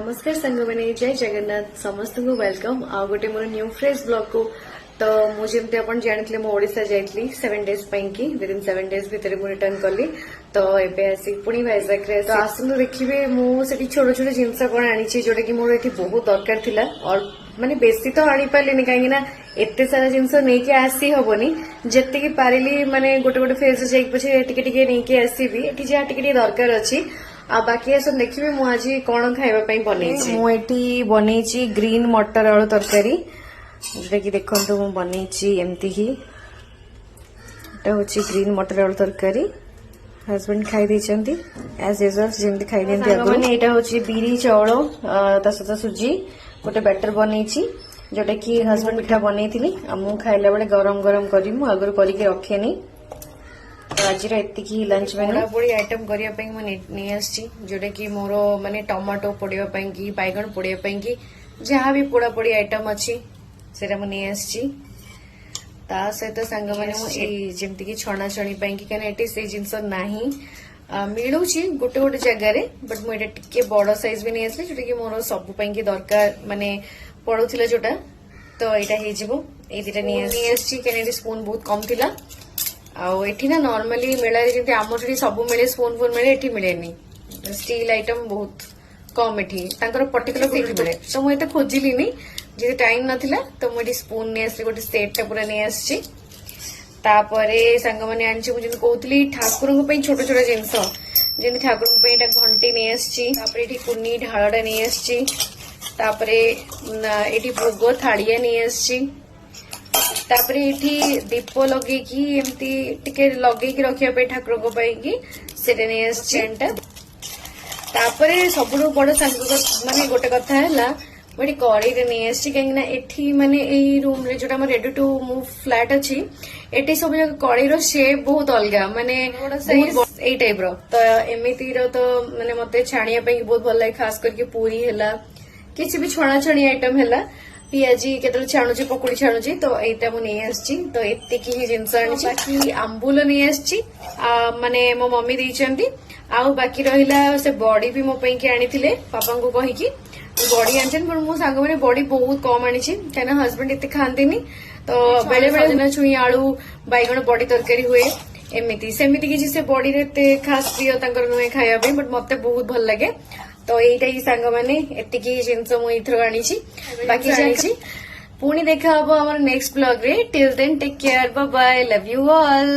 नमस्कार संग मैंने जय जगन्नाथ समस्त को वेलकम आ गोटे मोर न्यू फ्रेश ब्लॉग को। तो मुझे अपन जानी ओडिशा जाइली 7 डेज की विदिन 7 डेज भितर मुझे रिटर्न कली। तो एबे आसी पुणी वाइजाक रे तो आसतु देखिए मुझे छोट छोट जिनस कौन आनी जोटा कि मोर ये बहुत दरकार थिला और माने बेसी तो आनी पारे कहीं एते सारा जिनस नहीं आसी हेनी जी पारिली माने गोटे गोटे फेज जाइक पछे टिके नहीं आसबि ये जहाँ टिके दरकार अच्छी आ बाकी सब देखिए मुझे कौन खाइबा बनई बनई ग्रीन मटर आलू तरकारी जोटा कि देखो मु बनई एमती ही हूँ ग्रीन मटर आलू तरकारी हजबैंड खाई एज यूजुअल जमी खाई मैंने यहाँ हूँ बिरी चाउल सहित सुजी गोटे बैटर बनई जोटा कि हजबैंड मिठा बनई मु खाइला बेले गरम गरम करी आगुरी करके रखेनी। तो आज एतिकी लंच में पोड़ी आइटम करने जोटा कि मोर माने टमाटो पोड़ापी कि बैगन पोड़ापी कि जहाँ भी पोड़ा पोड़ी आइटम अच्छी से मुझे ता सहित सांग मैंने छणा छणी कहीं से जिनस ना मिलूँ गोटे गोटे जगार बट मुझे टे बड़ साइज भी नहीं आसली जोटा कि मोर सब दरकार माने पड़ूला जोटा तो यहाँ होटा नहीं कहीं स्पून बहुत कम थिला आठी ना नॉर्मली मेला जमी आम सब मिले स्पून फोन मिले ये मिले स्टील आइटम बहुत कम एटी पर्टिकुलर मिले तो मुझे खोजिली जी टाइम नाला तो मुझे स्पून नहीं आसली गोटे सेट पूरा नहीं आसी सांग मैंने आनी मुझे कहती ठाकुर छोट छोट जिनस जमी ठाकुर घंटी नहीं आसी कुनी ढालटा नहीं आसी भोग थाड़िया नहीं आसी दीप लगे एमती टिके लगे रखापी ठाकुर से नहीं आसपर सब बड़ सांग माने गोटे कथा है मुझे कड़े नहीं आसी कहीं माने रूम रे जोटा रेडी टू मूव फ्लैट अच्छी ये सब कड़े शेप बहुत अलग माने यही टाइप तो एमती तो माने मत छाणिया बहुत भल लगे खास करके पूरी है किसी भी छणा छणी आइटम है पियाजी के छाणुची पकुड़ी छाणुची तो यहाँ मुझे आसी तो एतिकी ही जिनस बाकी आंबुल नहीं आसी माने मो मम्मी देइचंती बाकी रहिला से बड़ी भी मो पई के आनी पापा को कहीकि बड़ी आनी पर मो सांग मैंने बड़ी बहुत कम आनी कहीं हजबैंड एत खाती तो बेले बेले दिन छुई आलू बैगण बड़ी तरकारी हुए एमती सेमती किसी से बड़ी रे खास प्रिय नुहे खाया बट मत बहुत भल लगे तो यहीटा ही सांग मैंने एतिकी जिनस मुझे आनी बाकी जानी पुणी देखा हम नेक्स्ट ब्लॉग रे till then take care bye bye love you all.